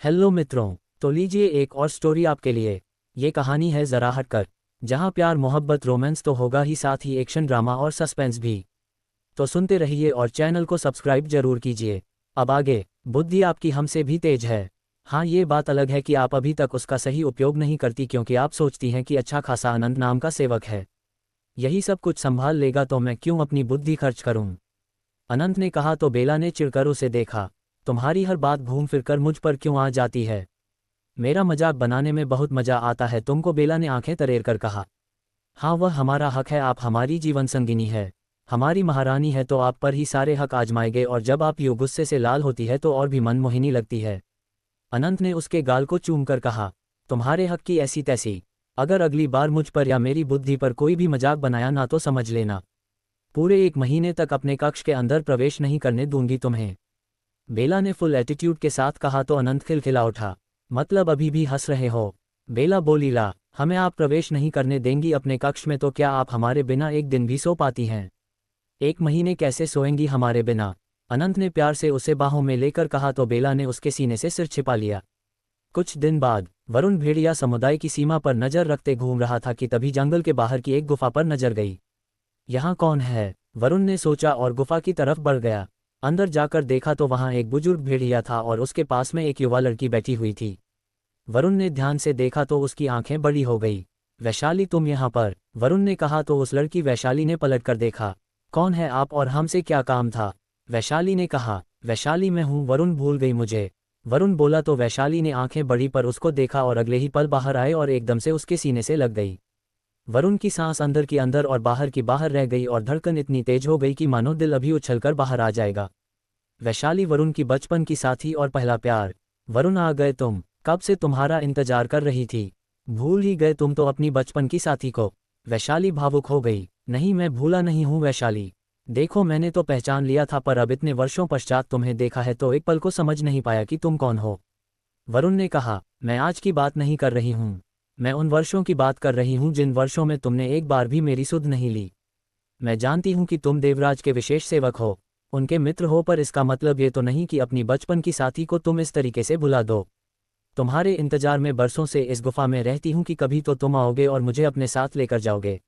Hello मित्रों। तो लीजिए एक और स्टोरी आपके लिए। ये कहानी है ज़रा हटकर, जहाँ प्यार मोहब्बत रोमांस तो होगा ही, साथ ही एक्शन ड्रामा और सस्पेंस भी। तो सुनते रहिए और चैनल को सब्सक्राइब जरूर कीजिए। अब आगे। बुद्धि आपकी हमसे भी तेज है। हाँ, ये बात अलग है कि आप अभी तक उसका सही उपयोग नहीं करती, क्योंकि आप सोचती हैं कि अच्छा खासा अनंत नाम का सेवक है, यही सब कुछ संभाल लेगा, तो मैं क्यों अपनी बुद्धि खर्च करूं। अनंत ने कहा। तो बेला ने चिढ़कर उसे देखा। तुम्हारी हर बात घूम फिरकर मुझ पर क्यों आ जाती है? मेरा मजाक बनाने में बहुत मजा आता है तुमको, बेला ने आंखें तरेर कर कहा। हाँ, वह हमारा हक है, आप हमारी जीवन संगिनी है, हमारी महारानी है, तो आप पर ही सारे हक आजमाए गए, और जब आप यूं गुस्से से लाल होती है तो और भी मनमोहिनी लगती है। अनंत ने उसके गाल को चूम कर कहा। तुम्हारे हक की ऐसी तैसी। अगर अगली बार मुझ पर या मेरी बुद्धि पर कोई भी मजाक बनाया ना, तो समझ लेना पूरे 1 महीने तक अपने कक्ष के अंदर प्रवेश नहीं करने दूंगी तुम्हें, बेला ने फुल एटीट्यूड के साथ कहा। तो अनंत खिलखिला उठा। मतलब अभी भी हंस रहे हो? बेला बोली। ला, हमें आप प्रवेश नहीं करने देंगी अपने कक्ष में, तो क्या आप हमारे बिना एक दिन भी सो पाती हैं? 1 महीने कैसे सोएंगी हमारे बिना? अनंत ने प्यार से उसे बाहों में लेकर कहा। तो बेला ने उसके सीने से सिर छिपा लिया। कुछ दिन बाद वरुण भेड़िया समुदाय की सीमा पर नजर रखते घूम रहा था कि तभी जंगल के बाहर की एक गुफा पर नजर गई। यहाँ कौन है? वरुण ने सोचा और गुफा की तरफ बढ़ गया। अंदर जाकर देखा तो वहां एक बुजुर्ग भेड़िया था और उसके पास में एक युवा लड़की बैठी हुई थी। वरुण ने ध्यान से देखा तो उसकी आंखें बड़ी हो गई। वैशाली, तुम यहाँ पर? वरुण ने कहा। तो उस लड़की वैशाली ने पलटकर देखा। कौन है आप और हमसे क्या काम था? वैशाली ने कहा। वैशाली मैं हूँ, वरुण भूल गई मुझे? वरुण बोला। तो वैशाली ने आंखें बड़ी पर उसको देखा और अगले ही पल बाहर आए और एकदम से उसके सीने से लग गई। वरुण की सांस अंदर की अंदर और बाहर की बाहर रह गई और धड़कन इतनी तेज हो गई कि मानो दिल अभी उछलकर बाहर आ जाएगा। वैशाली, वरुण की बचपन की साथी और पहला प्यार। वरुण, आ गए तुम? कब से तुम्हारा इंतजार कर रही थी। भूल ही गए तुम तो अपनी बचपन की साथी को? वैशाली भावुक हो गई। नहीं, मैं भूला नहीं हूँ वैशाली। देखो, मैंने तो पहचान लिया था, पर अब इतने वर्षों पश्चात तुम्हें देखा है तो एक पल को समझ नहीं पाया कि तुम कौन हो। वरुण ने कहा। मैं आज की बात नहीं कर रही हूँ, मैं उन वर्षों की बात कर रही हूँ जिन वर्षों में तुमने एक बार भी मेरी सुध नहीं ली। मैं जानती हूँ कि तुम देवराज के विशेष सेवक हो, उनके मित्र हो, पर इसका मतलब ये तो नहीं कि अपनी बचपन की साथी को तुम इस तरीके से भुला दो। तुम्हारे इंतजार में बरसों से इस गुफा में रहती हूँ कि कभी तो तुम आओगे और मुझे अपने साथ लेकर जाओगे।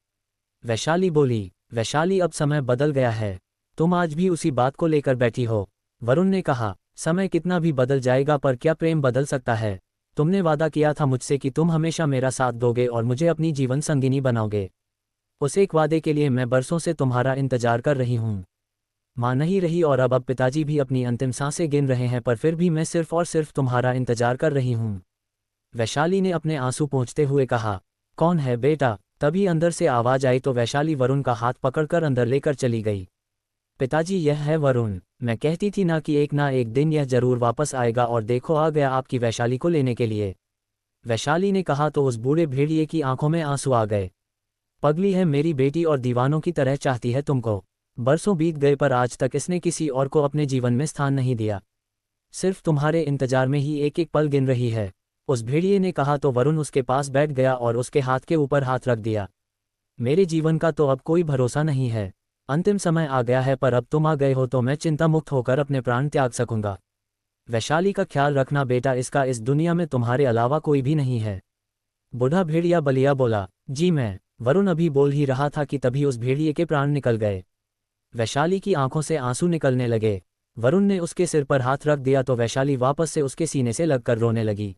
वैशाली बोली। वैशाली, अब समय बदल गया है, तुम आज भी उसी बात को लेकर बैठी हो। वरुण ने कहा। समय कितना भी बदल जाएगा, पर क्या प्रेम बदल सकता है? तुमने वादा किया था मुझसे कि तुम हमेशा मेरा साथ दोगे और मुझे अपनी जीवन संगिनी बनाओगे। उस एक वादे के लिए मैं बरसों से तुम्हारा इंतजार कर रही हूँ। माँ नहीं रही और अब पिताजी भी अपनी अंतिम सांसें गिन रहे हैं, पर फिर भी मैं सिर्फ और सिर्फ तुम्हारा इंतजार कर रही हूँ। वैशाली ने अपने आंसू पोंछते हुए कहा। कौन है बेटा? तभी अंदर से आवाज आई तो वैशाली वरुण का हाथ पकड़कर अंदर लेकर चली गई। पिताजी, यह है वरुण। मैं कहती थी ना एक दिन यह जरूर वापस आएगा, और देखो आ गया आपकी वैशाली को लेने के लिए। वैशाली ने कहा। तो उस बूढ़े भेड़िए की आंखों में आंसू आ गए। पगली है मेरी बेटी और दीवानों की तरह चाहती है तुमको। बरसों बीत गए पर आज तक इसने किसी और को अपने जीवन में स्थान नहीं दिया, सिर्फ तुम्हारे इंतजार में ही एक एक पल गिन रही है, उस भेड़िए ने कहा। तो वरुण उसके पास बैठ गया और उसके हाथ के ऊपर हाथ रख दिया। मेरे जीवन का तो अब कोई भरोसा नहीं है, अंतिम समय आ गया है, पर अब तुम आ गए हो तो मैं चिंता मुक्त होकर अपने प्राण त्याग सकूंगा। वैशाली का ख्याल रखना बेटा, इसका इस दुनिया में तुम्हारे अलावा कोई भी नहीं है। बूढ़ा भेड़िया बलिया बोला। जी मैं। वरुण अभी बोल ही रहा था कि तभी उस भेड़िए के प्राण निकल गए। वैशाली की आंखों से आंसू निकलने लगे। वरुण ने उसके सिर पर हाथ रख दिया तो वैशाली वापस से उसके सीने से लगकर रोने लगी।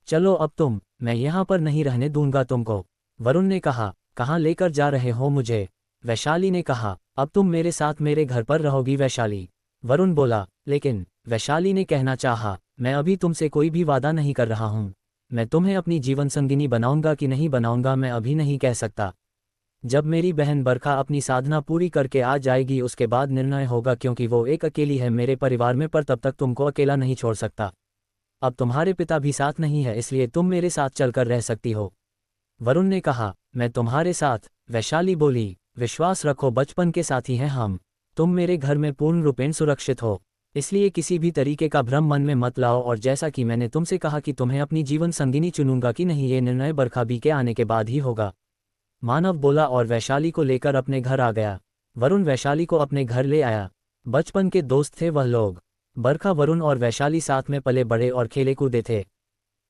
चलो अब तुम, मैं यहाँ पर नहीं रहने दूंगा तुमको। वरुण ने कहा। कहाँ लेकर जा रहे हो मुझे? वैशाली ने कहा। अब तुम मेरे साथ मेरे घर पर रहोगी वैशाली। वरुण बोला। लेकिन, वैशाली ने कहना चाहा, मैं अभी तुमसे कोई भी वादा नहीं कर रहा हूँ। मैं तुम्हें अपनी जीवन संगिनी बनाऊंगा कि नहीं बनाऊंगा मैं अभी नहीं कह सकता। जब मेरी बहन बरखा अपनी साधना पूरी करके आ जाएगी उसके बाद निर्णय होगा, क्योंकि वो एक अकेली है मेरे परिवार में, पर तब तक तुमको अकेला नहीं छोड़ सकता। अब तुम्हारे पिता भी साथ नहीं है, इसलिए तुम मेरे साथ चलकर रह सकती हो। वरुण ने कहा। मैं तुम्हारे साथ? वैशाली बोली। विश्वास रखो, बचपन के साथी हैं हम। तुम मेरे घर में पूर्ण रूपेण सुरक्षित हो, इसलिए किसी भी तरीके का भ्रम मन में मत लाओ, और जैसा कि मैंने तुमसे कहा कि तुम्हें अपनी जीवन संगिनी चुनूंगा कि नहीं, ये निर्णय बरखा बी के आने के बाद ही होगा। मानव बोला और वैशाली को लेकर अपने घर आ गया। वरुण वैशाली को अपने घर ले आया। बचपन के दोस्त थे वह लोग। बरखा, वरुण और वैशाली साथ में पले बड़े और खेले कूदे थे।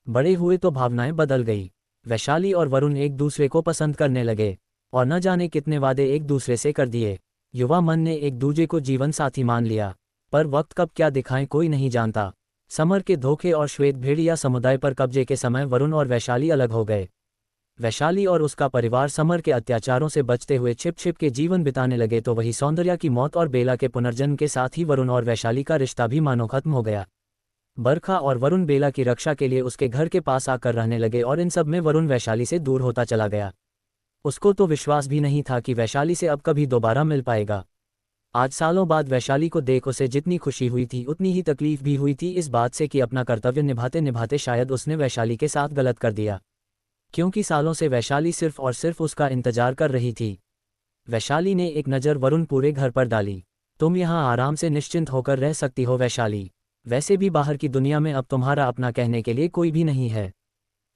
बड़े हुए तो भावनाएं बदल गई। वैशाली और वरुण एक दूसरे को पसंद करने लगे और न जाने कितने वादे एक दूसरे से कर दिए। युवा मन ने एक दूजे को जीवन साथी मान लिया, पर वक्त कब क्या दिखाए कोई नहीं जानता। समर के धोखे और श्वेत भेड़िया समुदाय पर कब्जे के समय वरुण और वैशाली अलग हो गए। वैशाली और उसका परिवार समर के अत्याचारों से बचते हुए छिप छिप के जीवन बिताने लगे, तो वही सौंदर्या की मौत और बेला के पुनर्जन्म के साथ ही वरुण और वैशाली का रिश्ता भी मानो खत्म हो गया। बरखा और वरुण बेला की रक्षा के लिए उसके घर के पास आकर रहने लगे और इन सब में वरुण वैशाली से दूर होता चला गया। उसको तो विश्वास भी नहीं था कि वैशाली से अब कभी दोबारा मिल पाएगा। आज सालों बाद वैशाली को देख उसे जितनी खुशी हुई थी उतनी ही तकलीफ भी हुई थी, इस बात से कि अपना कर्तव्य निभाते निभाते शायद उसने वैशाली के साथ गलत कर दिया, क्योंकि सालों से वैशाली सिर्फ और सिर्फ उसका इंतजार कर रही थी। वैशाली ने एक नज़र वरुण पूरे घर पर डाली। तुम यहाँ आराम से निश्चिंत होकर रह सकती हो वैशाली, वैसे भी बाहर की दुनिया में अब तुम्हारा अपना कहने के लिए कोई भी नहीं है,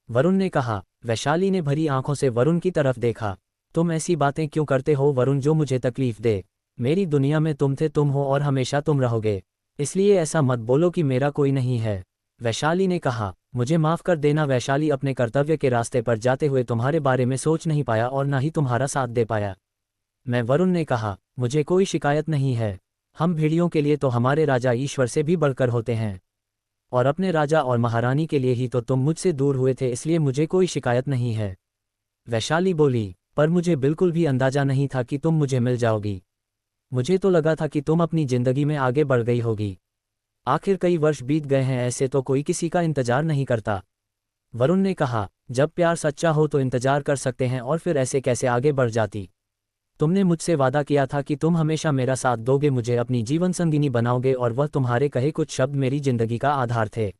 वरुण ने कहा। वैशाली ने भरी आंखों से वरुण की तरफ देखा। तुम ऐसी बातें क्यों करते हो वरुण जो मुझे तकलीफ दे? मेरी दुनिया में तुम थे, तुम हो और हमेशा तुम रहोगे, इसलिए ऐसा मत बोलो कि मेरा कोई नहीं है, वैशाली ने कहा। मुझे माफ़ कर देना वैशाली, अपने कर्तव्य के रास्ते पर जाते हुए तुम्हारे बारे में सोच नहीं पाया और ना ही तुम्हारा साथ दे पाया मैं, वरुण ने कहा। मुझे कोई शिकायत नहीं है, हम भेड़ियों के लिए तो हमारे राजा ईश्वर से भी बढ़कर होते हैं, और अपने राजा और महारानी के लिए ही तो तुम मुझसे दूर हुए थे, इसलिए मुझे कोई शिकायत नहीं है, वैशाली बोली। पर मुझे बिल्कुल भी अंदाजा नहीं था कि तुम मुझे मिल जाओगी। मुझे तो लगा था कि तुम अपनी जिंदगी में आगे बढ़ गई होगी। आखिर कई वर्ष बीत गए हैं, ऐसे तो कोई किसी का इंतजार नहीं करता, वरुण ने कहा। जब प्यार सच्चा हो तो इंतजार कर सकते हैं, और फिर ऐसे कैसे आगे बढ़ जाती? तुमने मुझसे वादा किया था कि तुम हमेशा मेरा साथ दोगे, मुझे अपनी जीवन संगिनी बनाओगे, और वह तुम्हारे कहे कुछ शब्द मेरी जिंदगी का आधार थे,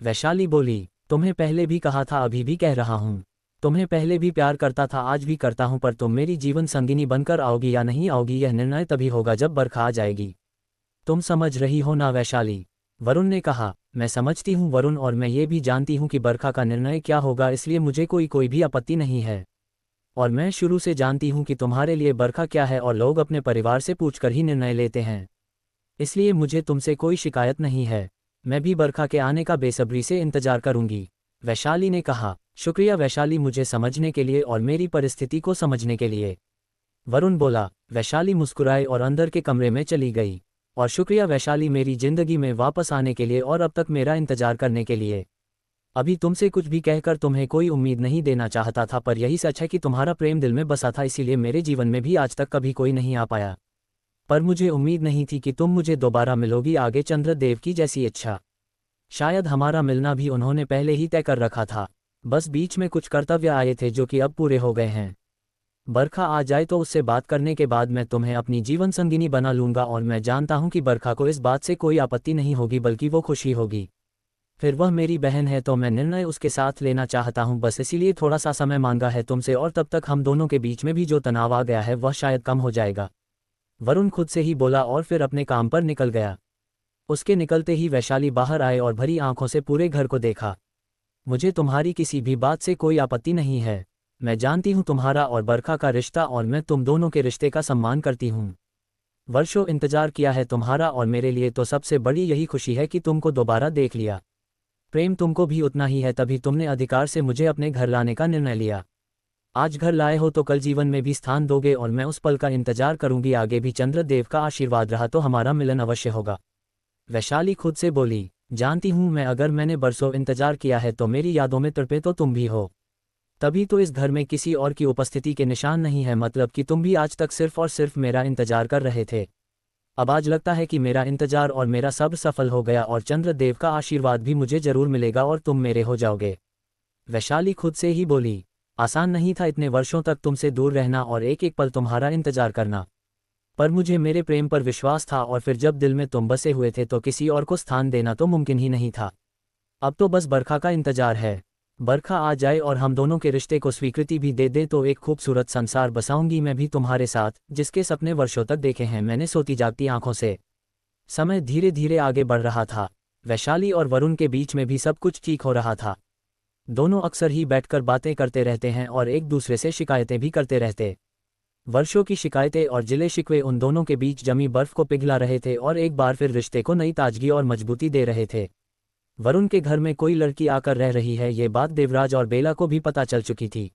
वैशाली बोली। तुम्हें पहले भी कहा था, अभी भी कह रहा हूँ, तुम्हें पहले भी प्यार करता था, आज भी करता हूँ, पर तुम मेरी जीवन संगिनी बनकर आओगी या नहीं आओगी यह निर्णय तभी होगा जब बरखा आ जाएगी। तुम समझ रही हो ना वैशाली? वरुण ने कहा। मैं समझती हूँ वरुण, और मैं ये भी जानती हूँ कि बरखा का निर्णय क्या होगा, इसलिए मुझे कोई भी आपत्ति नहीं है, और मैं शुरू से जानती हूँ कि तुम्हारे लिए बरखा क्या है, और लोग अपने परिवार से पूछकर ही निर्णय लेते हैं, इसलिए मुझे तुमसे कोई शिकायत नहीं है। मैं भी बरखा के आने का बेसब्री से इंतजार करूंगी, वैशाली ने कहा। शुक्रिया वैशाली, मुझे समझने के लिए और मेरी परिस्थिति को समझने के लिए, वरुण बोला। वैशाली मुस्कुराई और अंदर के कमरे में चली गई। और शुक्रिया वैशाली, मेरी जिंदगी में वापस आने के लिए और अब तक मेरा इंतजार करने के लिए। अभी तुमसे कुछ भी कहकर तुम्हें कोई उम्मीद नहीं देना चाहता था, पर यही सच है कि तुम्हारा प्रेम दिल में बसा था, इसीलिए मेरे जीवन में भी आज तक कभी कोई नहीं आ पाया, पर मुझे उम्मीद नहीं थी कि तुम मुझे दोबारा मिलोगी आगे चंद्रदेव की जैसी इच्छा। शायद हमारा मिलना भी उन्होंने पहले ही तय कर रखा था, बस बीच में कुछ कर्तव्य आए थे जो कि अब पूरे हो गए हैं। बरखा आ जाए तो उससे बात करने के बाद मैं तुम्हें अपनी जीवन संगिनी बना लूंगा, और मैं जानता हूं कि बरखा को इस बात से कोई आपत्ति नहीं होगी, बल्कि वो खुशी होगी। फिर वह मेरी बहन है, तो मैं निर्णय उसके साथ लेना चाहता हूं, बस इसीलिए थोड़ा सा समय मांगा है तुमसे, और तब तक हम दोनों के बीच में भी जो तनाव आ गया है वह शायद कम हो जाएगा, वरुण खुद से ही बोला, और फिर अपने काम पर निकल गया। उसके निकलते ही वैशाली बाहर आए और भरी आंखों से पूरे घर को देखा। मुझे तुम्हारी किसी भी बात से कोई आपत्ति नहीं है, मैं जानती हूँ तुम्हारा और बरखा का रिश्ता, और मैं तुम दोनों के रिश्ते का सम्मान करती हूँ। वर्षों इंतजार किया है तुम्हारा, और मेरे लिए तो सबसे बड़ी यही खुशी है कि तुमको दोबारा देख लिया। प्रेम तुमको भी उतना ही है, तभी तुमने अधिकार से मुझे अपने घर लाने का निर्णय लिया। आज घर लाए हो तो कल जीवन में भी स्थान दोगे, और मैं उस पल का इंतजार करूंगी। आगे भी चंद्रदेव का आशीर्वाद रहा तो हमारा मिलन अवश्य होगा, वैशाली खुद से बोली। जानती हूँ मैं, अगर मैंने बरसों इंतजार किया है तो मेरी यादों में तड़पे तो तुम भी हो, तभी तो इस घर में किसी और की उपस्थिति के निशान नहीं है, मतलब कि तुम भी आज तक सिर्फ और सिर्फ मेरा इंतजार कर रहे थे। अब आज लगता है कि मेरा इंतजार और मेरा सब्र सफल हो गया, और चंद्रदेव का आशीर्वाद भी मुझे जरूर मिलेगा और तुम मेरे हो जाओगे, वैशाली खुद से ही बोली। आसान नहीं था इतने वर्षों तक तुमसे दूर रहना और एक एक पल तुम्हारा इंतजार करना, पर मुझे मेरे प्रेम पर विश्वास था, और फिर जब दिल में तुम बसे हुए थे तो किसी और को स्थान देना तो मुमकिन ही नहीं था। अब तो बस बरखा का इंतजार है, बरखा आ जाए और हम दोनों के रिश्ते को स्वीकृति भी दे दे तो एक खूबसूरत संसार बसाऊंगी मैं भी तुम्हारे साथ, जिसके सपने वर्षों तक देखे हैं मैंने सोती जागती आंखों से। समय धीरे धीरे आगे बढ़ रहा था। वैशाली और वरुण के बीच में भी सब कुछ ठीक हो रहा था। दोनों अक्सर ही बैठकर बातें करते रहते हैं और एक दूसरे से शिकायतें भी करते रहते। वर्षों की शिकायतें और जिले शिकवे उन दोनों के बीच जमी बर्फ को पिघला रहे थे और एक बार फिर रिश्ते को नई ताजगी और मजबूती दे रहे थे। वरुण के घर में कोई लड़की आकर रह रही है, ये बात देवराज और बेला को भी पता चल चुकी थी।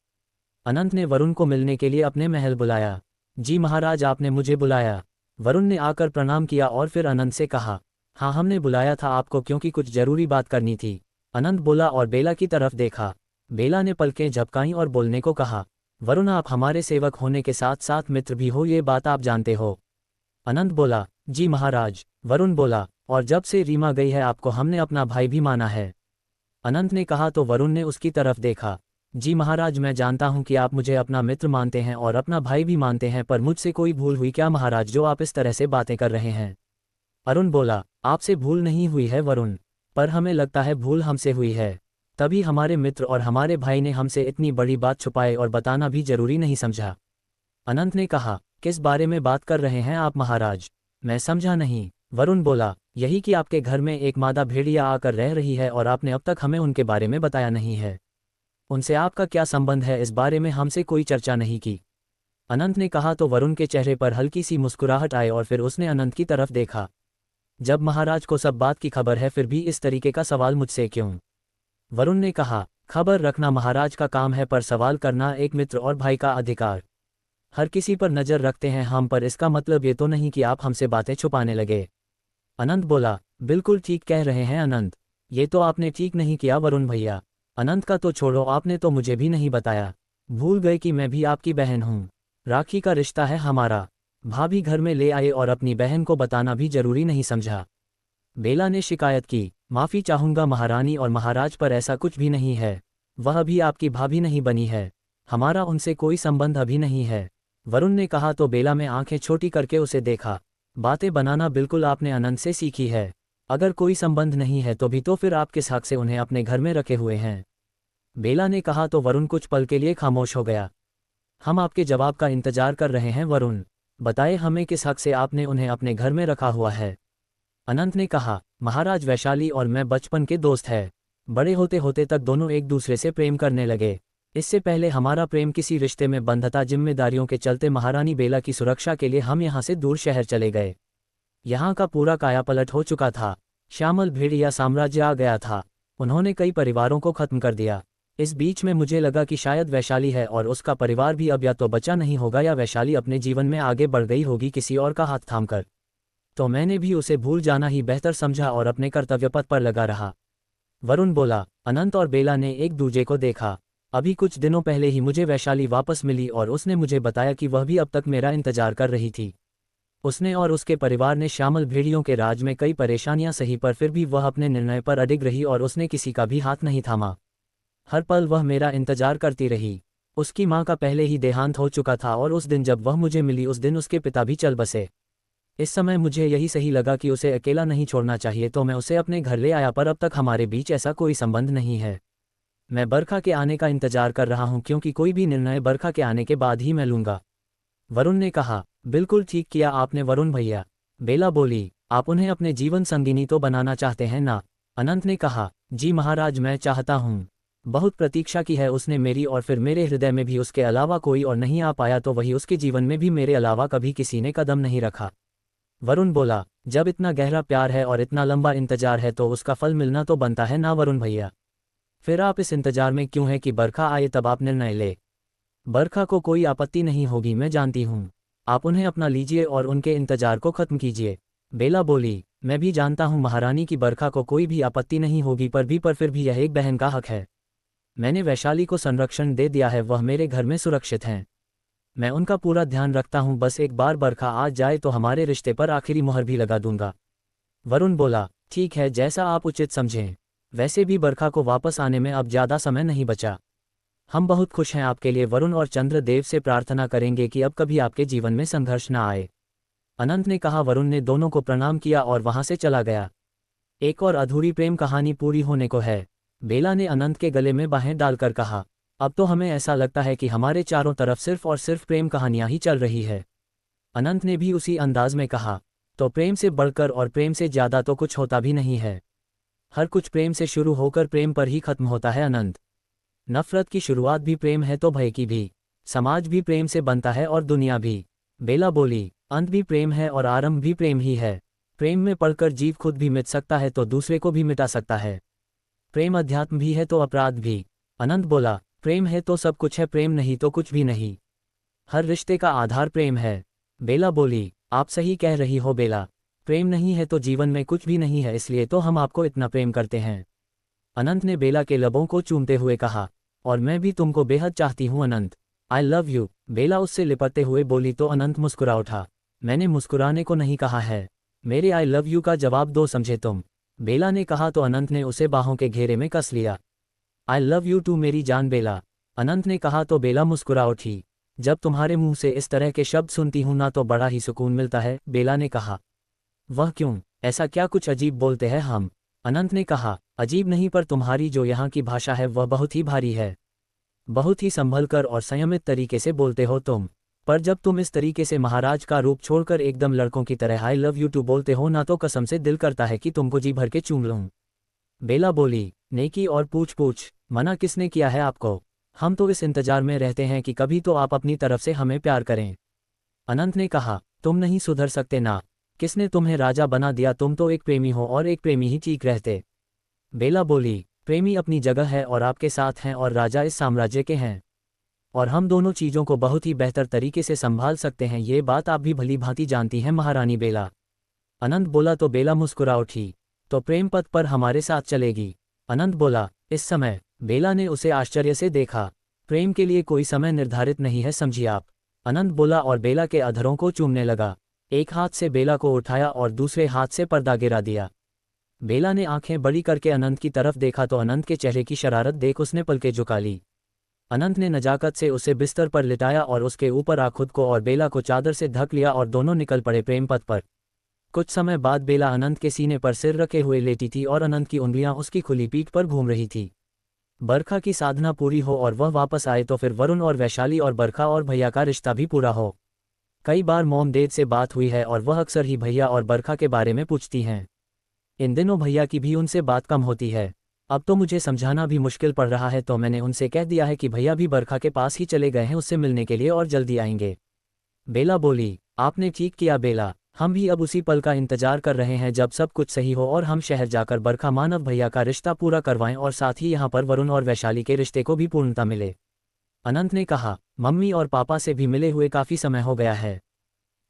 अनंत ने वरुण को मिलने के लिए अपने महल बुलाया। जी महाराज, आपने मुझे बुलाया। वरुण ने आकर प्रणाम किया और फिर अनंत से कहा, हाँ हमने बुलाया था आपको क्योंकि कुछ जरूरी बात करनी थी। अनंत बोला और बेला की तरफ देखा। बेला ने पलकें झपकाईं और बोलने को कहा, वरुण आप हमारे सेवक होने के साथ साथ मित्र भी हो, ये बात आप जानते हो। अनंत बोला, जी महाराज। वरुण बोला, और जब से रीमा गई है आपको हमने अपना भाई भी माना है। अनंत ने कहा तो वरुण ने उसकी तरफ देखा। जी महाराज, मैं जानता हूं कि आप मुझे अपना मित्र मानते हैं और अपना भाई भी मानते हैं, पर मुझसे कोई भूल हुई क्या महाराज जो आप इस तरह से बातें कर रहे हैं। अरुण बोला, आपसे भूल नहीं हुई है वरुण, पर हमें लगता है भूल हमसे हुई है। तभी हमारे मित्र और हमारे भाई ने हमसे इतनी बड़ी बात छुपाए और बताना भी जरूरी नहीं समझा। अनंत ने कहा, किस बारे में बात कर रहे हैं आप महाराज, मैं समझा नहीं। वरुण बोला, यही कि आपके घर में एक मादा भेड़िया आकर रह रही है और आपने अब तक हमें उनके बारे में बताया नहीं है। उनसे आपका क्या संबंध है, इस बारे में हमसे कोई चर्चा नहीं की। अनंत ने कहा तो वरुण के चेहरे पर हल्की सी मुस्कुराहट आई और फिर उसने अनंत की तरफ देखा। जब महाराज को सब बात की खबर है फिर भी इस तरीके का सवाल मुझसे क्यों। वरुण ने कहा, खबर रखना महाराज का काम है पर सवाल करना एक मित्र और भाई का अधिकार। हर किसी पर नजर रखते हैं हम, पर इसका मतलब ये तो नहीं कि आप हमसे बातें छुपाने लगे। अनंत बोला, बिल्कुल ठीक कह रहे हैं अनंत, ये तो आपने ठीक नहीं किया वरुण भैया। अनंत का तो छोड़ो, आपने तो मुझे भी नहीं बताया, भूल गए कि मैं भी आपकी बहन हूँ। राखी का रिश्ता है हमारा। भाभी घर में ले आए और अपनी बहन को बताना भी जरूरी नहीं समझा। बेला ने शिकायत की, माफी चाहूंगा महारानी और महाराज, पर ऐसा कुछ भी नहीं है। वह अभी आपकी भाभी नहीं बनी है, हमारा उनसे कोई संबंध अभी नहीं है। वरुण ने कहा तो बेला में आंखें छोटी करके उसे देखा। बातें बनाना बिल्कुल आपने अनंत से सीखी है। अगर कोई संबंध नहीं है तो भी तो फिर आप किस हक से उन्हें अपने घर में रखे हुए हैं। बेला ने कहा तो वरुण कुछ पल के लिए खामोश हो गया। हम आपके जवाब का इंतजार कर रहे हैं वरुण, बताए हमें किस हक से आपने उन्हें अपने घर में रखा हुआ है। अनंत ने कहा, महाराज वैशाली और मैं बचपन के दोस्त हैं। बड़े होते होते तक दोनों एक दूसरे से प्रेम करने लगे। इससे पहले हमारा प्रेम किसी रिश्ते में बंधा था, जिम्मेदारियों के चलते महारानी बेला की सुरक्षा के लिए हम यहाँ से दूर शहर चले गए। यहाँ का पूरा कायापलट हो चुका था, श्यामल भेड़िया साम्राज्य आ गया था, उन्होंने कई परिवारों को खत्म कर दिया। इस बीच में मुझे लगा कि शायद वैशाली है और उसका परिवार भी अब या तो बचा नहीं होगा या वैशाली अपने जीवन में आगे बढ़ गई होगी किसी और का हाथ थामकर। तो मैंने भी उसे भूल जाना ही बेहतर समझा और अपने कर्तव्य पथ पर लगा रहा। वरुण बोला। अनंत और बेला ने एक दूजे को देखा। अभी कुछ दिनों पहले ही मुझे वैशाली वापस मिली और उसने मुझे बताया कि वह भी अब तक मेरा इंतजार कर रही थी। उसने और उसके परिवार ने श्यामल भेड़ियों के राज में कई परेशानियां सही, पर फिर भी वह अपने निर्णय पर अडिग रही और उसने किसी का भी हाथ नहीं थामा। हर पल वह मेरा इंतजार करती रही। उसकी माँ का पहले ही देहांत हो चुका था और उस दिन जब वह मुझे मिली उस दिन उसके पिता भी चल बसे। इस समय मुझे यही सही लगा कि उसे अकेला नहीं छोड़ना चाहिए, तो मैं उसे अपने घर ले आया, पर अब तक हमारे बीच ऐसा कोई संबंध नहीं है। मैं बरखा के आने का इंतजार कर रहा हूं, क्योंकि कोई भी निर्णय बरखा के आने के बाद ही मैं लूंगा। वरुण ने कहा। बिल्कुल ठीक किया आपने वरुण भैया। बेला बोली। आप उन्हें अपने जीवन संगिनी तो बनाना चाहते हैं ना? अनंत ने कहा। जी महाराज, मैं चाहता हूँ। बहुत प्रतीक्षा की है उसने मेरी, और फिर मेरे हृदय में भी उसके अलावा कोई और नहीं आ पाया, तो वही उसके जीवन में भी मेरे अलावा कभी किसी ने कदम नहीं रखा। वरुण बोला। जब इतना गहरा प्यार है और इतना लंबा इंतजार है तो उसका फल मिलना तो बनता है ना वरुण भैया। फिर आप इस इंतजार में क्यों है कि बरखा आए तब आप निर्णय ले? बरखा को कोई आपत्ति नहीं होगी, मैं जानती हूँ। आप उन्हें अपना लीजिए और उनके इंतजार को खत्म कीजिए। बेला बोली। मैं भी जानता हूँ महारानी की बरखा को कोई भी आपत्ति नहीं होगी, पर फिर भी यह एक बहन का हक है। मैंने वैशाली को संरक्षण दे दिया है, वह मेरे घर में सुरक्षित हैं। मैं उनका पूरा ध्यान रखता हूँ, बस एक बार बरखा आ जाए तो हमारे रिश्ते पर आखिरी मुहर भी लगा दूंगा। वरुण बोला। ठीक है, जैसा आप उचित समझें। वैसे भी बरखा को वापस आने में अब ज़्यादा समय नहीं बचा। हम बहुत खुश हैं आपके लिए वरुण, और चंद्रदेव से प्रार्थना करेंगे कि अब कभी आपके जीवन में संघर्ष न आए। अनंत ने कहा। वरुण ने दोनों को प्रणाम किया और वहां से चला गया। एक और अधूरी प्रेम कहानी पूरी होने को है, बेला ने अनंत के गले में बाहें डालकर कहा। अब तो हमें ऐसा लगता है कि हमारे चारों तरफ सिर्फ और सिर्फ प्रेम कहानियां ही चल रही है। अनंत ने भी उसी अंदाज में कहा। तो प्रेम से बढ़कर और प्रेम से ज्यादा तो कुछ होता भी नहीं है। हर कुछ प्रेम से शुरू होकर प्रेम पर ही खत्म होता है अनंत। नफरत की शुरुआत भी प्रेम है तो भय की भी। समाज भी प्रेम से बनता है और दुनिया भी। बेला बोली, अंत भी प्रेम है और आरंभ भी प्रेम ही है। प्रेम में पड़कर जीव खुद भी मिट सकता है तो दूसरे को भी मिटा सकता है। प्रेम अध्यात्म भी है तो अपराध भी। अनंत बोला, प्रेम है तो सब कुछ है, प्रेम नहीं तो कुछ भी नहीं। हर रिश्ते का आधार प्रेम है। बेला बोली, आप सही कह रही हो बेला। प्रेम नहीं है तो जीवन में कुछ भी नहीं है, इसलिए तो हम आपको इतना प्रेम करते हैं। अनंत ने बेला के लबों को चूमते हुए कहा, और मैं भी तुमको बेहद चाहती हूँ अनंत। I love you. बेला उससे लिपटते हुए बोली तो अनंत मुस्कुरा उठा। मैंने मुस्कुराने को नहीं कहा है, मेरे आई लव यू का जवाब दो, समझे तुम। बेला ने कहा तो अनंत ने उसे बाहों के घेरे में कस लिया। आई लव यू टू मेरी जान बेला, अनंत ने कहा तो बेला मुस्कुरा उठी। जब तुम्हारे मुंह से इस तरह के शब्द सुनती हूं ना तो बड़ा ही सुकून मिलता है, बेला ने कहा। वह क्यों, ऐसा क्या कुछ अजीब बोलते हैं हम? अनंत ने कहा, अजीब नहीं पर तुम्हारी जो यहाँ की भाषा है वह बहुत ही भारी है। बहुत ही संभल कर और संयमित तरीके से बोलते हो तुम, पर जब तुम इस तरीके से महाराज का रूप छोड़कर एकदम लड़कों की तरह आई लव यू टू बोलते हो ना तो कसम से दिल करता है कि तुमको जी भर के चूम लूं। बेला बोली, नेकी और पूछ पूछ, मना किसने किया है आपको? हम तो इस इंतजार में रहते हैं कि कभी तो आप अपनी तरफ से हमें प्यार करें। अनंत ने कहा, तुम नहीं सुधर सकते ना। किसने तुम्हें राजा बना दिया? तुम तो एक प्रेमी हो और एक प्रेमी ही चीख रहते। बेला बोली, प्रेमी अपनी जगह है और आपके साथ हैं और राजा इस साम्राज्य के हैं, और हम दोनों चीज़ों को बहुत ही बेहतर तरीके से संभाल सकते हैं, ये बात आप भी भली भांति जानती हैं महारानी बेला। अनंत बोला तो बेला मुस्कुरा उठी। तो प्रेम पथ पर हमारे साथ चलेगी? अनंत बोला। इस समय बेला ने उसे आश्चर्य से देखा। प्रेम के लिए कोई समय निर्धारित नहीं है, समझिए आप, अनंत बोला और बेला के अधरों को चूमने लगा। एक हाथ से बेला को उठाया और दूसरे हाथ से पर्दा गिरा दिया। बेला ने आंखें बड़ी करके अनंत की तरफ देखा तो अनंत के चेहरे की शरारत देख उसने पलकें झुका ली। अनंत ने नजाकत से उसे बिस्तर पर लिटाया और उसके ऊपर आ खुद को और बेला को चादर से ढक लिया और दोनों निकल पड़े प्रेम पथ पर। कुछ समय बाद बेला अनंत के सीने पर सिर रखे हुए लेटी थी और अनंत की उंगलियां उसकी खुली पीठ पर घूम रही थी। बरखा की साधना पूरी हो और वह वापस आए तो फिर वरुण और वैशाली और बरखा और भैया का रिश्ता भी पूरा हो। कई बार मोमदेव से बात हुई है और वह अक्सर ही भैया और बरखा के बारे में पूछती हैं। इन दिनों भैया की भी उनसे बात कम होती है। अब तो मुझे समझाना भी मुश्किल पड़ रहा है, तो मैंने उनसे कह दिया है कि भैया भी बरखा के पास ही चले गए हैं उससे मिलने के लिए और जल्दी आएंगे। बेला बोली, आपने ठीक किया बेला, हम भी अब उसी पल का इंतजार कर रहे हैं जब सब कुछ सही हो और हम शहर जाकर बरखा मानव भैया का रिश्ता पूरा करवाएं और साथ ही यहाँ पर वरुण और वैशाली के रिश्ते को भी पूर्णता मिले। अनंत ने कहा, मम्मी और पापा से भी मिले हुए काफ़ी समय हो गया है।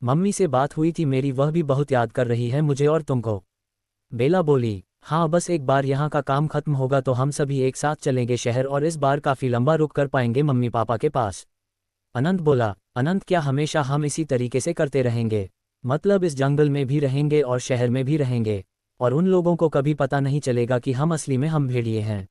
मम्मी से बात हुई थी मेरी, वह भी बहुत याद कर रही है मुझे और तुमको। बेला बोली, हाँ बस एक बार यहाँ का काम खत्म होगा तो हम सभी एक साथ चलेंगे शहर और इस बार काफ़ी लंबा रुक कर पाएंगे मम्मी पापा के पास। अनंत बोला, अनंत क्या हमेशा हम इसी तरीके से करते रहेंगे? मतलब इस जंगल में भी रहेंगे और शहर में भी रहेंगे, और उन लोगों को कभी पता नहीं चलेगा कि हम असली में हम भेड़िए हैं।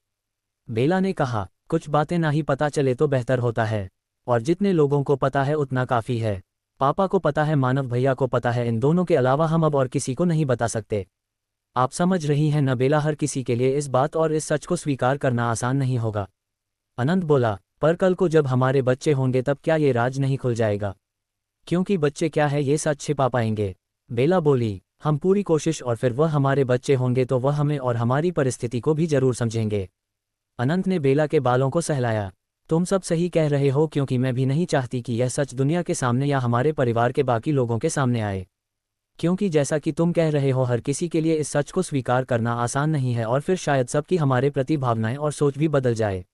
बेला ने कहा, कुछ बातें ना ही पता चले तो बेहतर होता है, और जितने लोगों को पता है उतना काफ़ी है। पापा को पता है, मानव भैया को पता है, इन दोनों के अलावा हम अब और किसी को नहीं बता सकते। आप समझ रही हैं न बेला, हर किसी के लिए इस बात और इस सच को स्वीकार करना आसान नहीं होगा। अनंत बोला, पर कल को जब हमारे बच्चे होंगे तब क्या ये राज नहीं खुल जाएगा? क्योंकि बच्चे क्या है ये सच छिपा पाएंगे। बेला बोली, हम पूरी कोशिश, और फिर वह हमारे बच्चे होंगे तो वह हमें और हमारी परिस्थिति को भी जरूर समझेंगे। अनंत ने बेला के बालों को सहलाया। तुम सब सही कह रहे हो, क्योंकि मैं भी नहीं चाहती कि यह सच दुनिया के सामने या हमारे परिवार के बाकी लोगों के सामने आए। क्योंकि जैसा कि तुम कह रहे हो, हर किसी के लिए इस सच को स्वीकार करना आसान नहीं है और फिर शायद सबकी हमारे प्रति भावनाएं और सोच भी बदल जाए।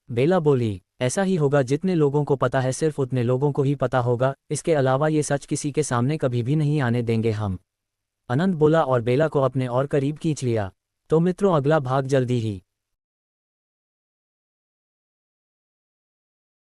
बेला बोली, ऐसा ही होगा, जितने लोगों को पता है सिर्फ उतने लोगों को ही पता होगा, इसके अलावा ये सच किसी के सामने कभी भी नहीं आने देंगे हम। अनंत बोला और बेला को अपने और करीब खींच लिया। तो मित्रों, अगला भाग जल्दी ही